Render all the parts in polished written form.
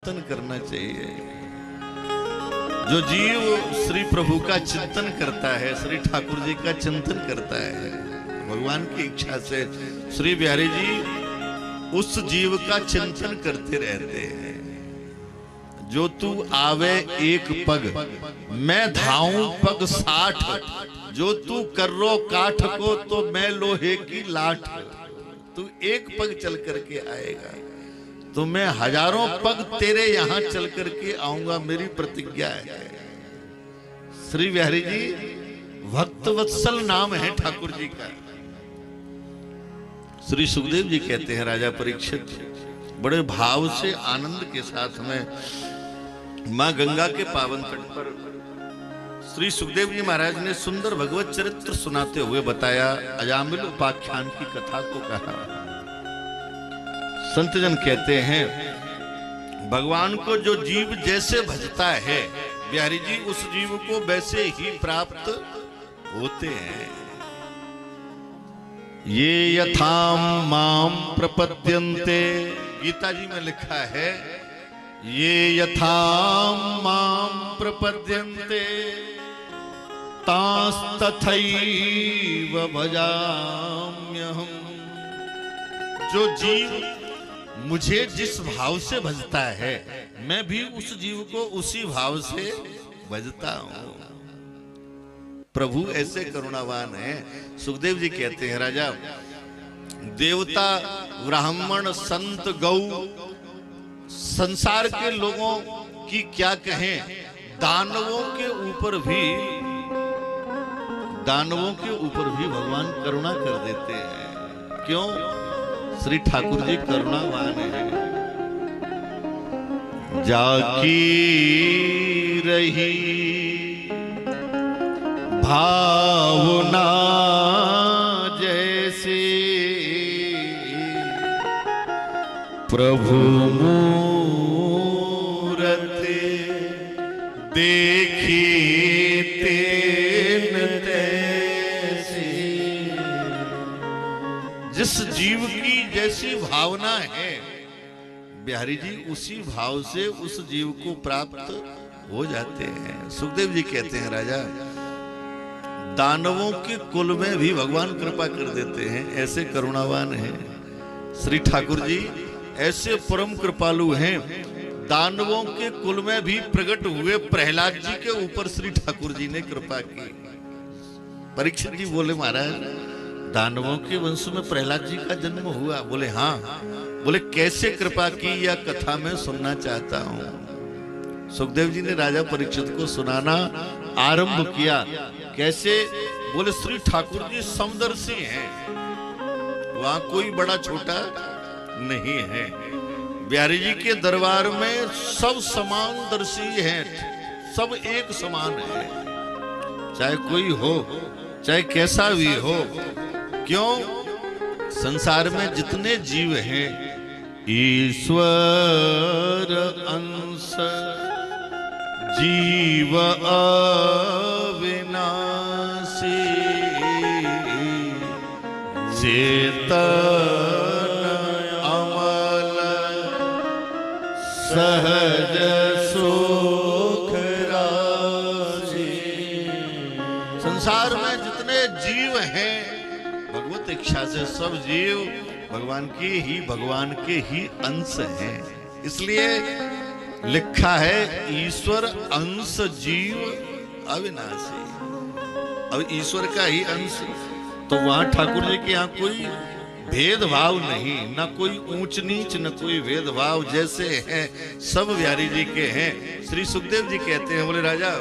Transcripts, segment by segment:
चिंतन करना चाहिए। जो जीव श्री प्रभु का चिंतन करता है, श्री ठाकुर जी का चिंतन करता है, भगवान की इच्छा से श्री बिहारी जी उस जीव का चिंतन करते रहते हैं। जो तू आवे एक पग, मैं धाऊं पग 60, जो तू कर्रो काठ को तो मैं लोहे की लाठ। तू एक पग चल करके आएगा तो मैं हजारों पग तेरे यहां चल करके आऊंगा, मेरी प्रतिज्ञा है। श्री बिहारी जी भक्त वत्सल नाम है ठाकुर जी का। श्री सुखदेव जी कहते हैं, राजा परीक्षित बड़े भाव से आनंद के साथ में मां गंगा के पावन तट पर श्री सुखदेव जी महाराज ने सुंदर भगवत चरित्र सुनाते हुए बताया, अजामिल उपाख्यान की कथा को कहा। संतजन कहते हैं, भगवान को जो जीव जैसे भजता है बिहारी जी, उस जीव को वैसे ही प्राप्त होते हैं। ये यथाम माम प्रपद्यन्ते, गीता जी में लिखा है, ये यथाम माम प्रपद्यन्ते तांस्तथैव भजाम्यहम्। जो जीव मुझे जिस भाव से भजता है, मैं भी उस जीव को उसी भाव से भजता हूं। प्रभु ऐसे करुणावान है। सुखदेव जी कहते हैं, राजा देवता ब्राह्मण संत गौ संसार के लोगों की क्या कहें, दानवों के ऊपर भी भगवान करुणा कर देते हैं। क्यों? श्री ठाकुर जी करुणावान है। जाकी रही भावना जैसे प्रभु मूरत देखी तेन तैसी। जिस जीव की जैसी भावना है बिहारी जी, उसी भाव से उस जीव को प्राप्त हो जाते हैं। सुखदेव जी कहते हैं, राजा दानवों के कुल में भी भगवान कृपा कर देते हैं, ऐसे करुणावान हैं श्री ठाकुर जी। ऐसे परम कृपालु हैं, दानवों के कुल में भी प्रकट हुए प्रहलाद जी के ऊपर श्री ठाकुर जी ने कृपा की। परीक्षित जी बोले, महाराज दानवों के वंश में प्रहलाद जी का जन्म हुआ? बोले हाँ। बोले कैसे कृपा की, यह कथा मैं सुनना चाहता हूं। सुखदेव जी ने राजा परीक्षित को सुनाना आरंभ किया। कैसे? बोले श्री ठाकुर जी समदर्शी हैं, वहां कोई बड़ा छोटा नहीं है। बिहारी जी के दरबार में सब समानदर्शी हैं, सब एक समान है, चाहे कोई हो, चाहे कैसा भी हो। क्यों? संसार में जितने जीव हैं, ईश्वर अंश जीव अविनाशी चेतन अमल सहज सुख राशि। संसार में जितने जीव हैं, भगवत इच्छा से सब जीव भगवान के ही अंश हैं। इसलिए लिखा है, ईश्वर अंश जीव अविनाशी। अब ईश्वर का ही अंश, तो वहां ठाकुर जी के यहाँ कोई भेदभाव नहीं, न कोई ऊंच नीच, न कोई भेदभाव, जैसे हैं सब बिहारी जी के हैं। श्री सुखदेव जी कहते हैं, बोले राजा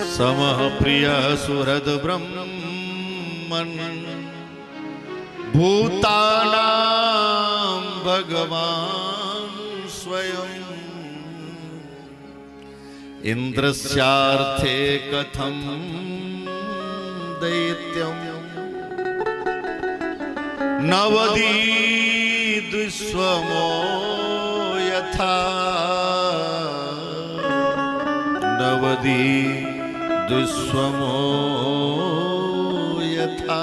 समः प्रिय सुहृद ब्रह्मन् भूतानां भगवान स्वयं इंद्रस्यार्थे कथम दैत्यम् नवदीद्विश्वमो यथा नवदीद्विश्वमो यथा।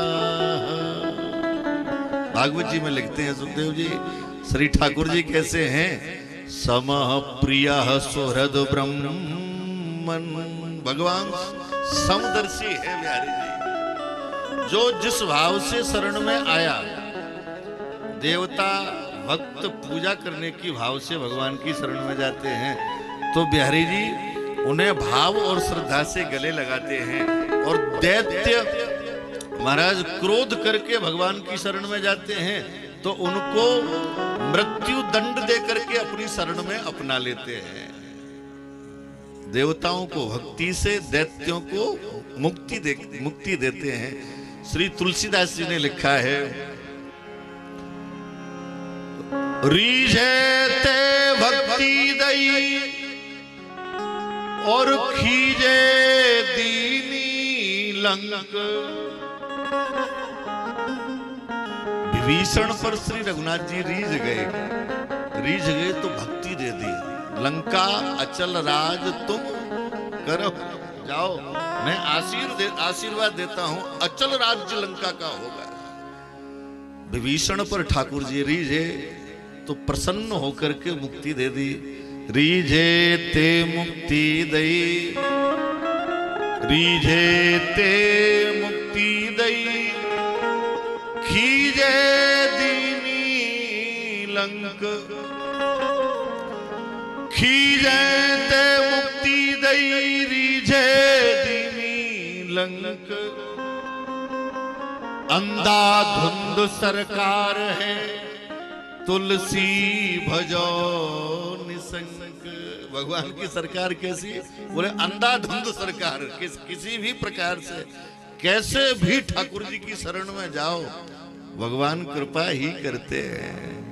भागवत जी में लिखते हैं सुखदेव जी, श्री ठाकुर जी कैसे हैं समः प्रियः सुहृद ब्रह्मन। भगवान समदर्शी है बिहारी जी। जो जिस भाव से शरण में आया, देवता भक्त पूजा करने की भाव से भगवान की शरण में जाते हैं, तो बिहारी जी उन्हें भाव और श्रद्धा से गले लगाते हैं। और दैत्य महाराज क्रोध करके भगवान की शरण में जाते हैं, तो उनको मृत्यु दंड दे करके अपनी शरण में अपना लेते हैं। देवताओं को भक्ति से, दैत्यों को मुक्ति देते हैं। श्री तुलसीदास जी ने लिखा है, रीझे ते भक्ति दई और खीजे दीनी लंक। विभीषण पर श्री रघुनाथ जी रीझ गए तो भक्ति दे दी। लंका अचल राज तुम करो, जाओ मैं आशीर्वाद देता हूं, अचल राज्य लंका का होगा। विभीषण पर ठाकुर जी रीझे तो प्रसन्न होकर के मुक्ति दे दी। रीझे ते मुक्ति दई, रीझे ते मुक्ति दई, खीजे दीनी लंक। खीजे ते मुक्ति दई, रीझे दीनी लंक। अंधाधुंध सरकार है, तुलसी भजो निसंग। भगवान की सरकार कैसी? बोले अंधाधुंध सरकार। किसी भी प्रकार से कैसे भी ठाकुर जी की शरण में जाओ, भगवान कृपा ही करते हैं।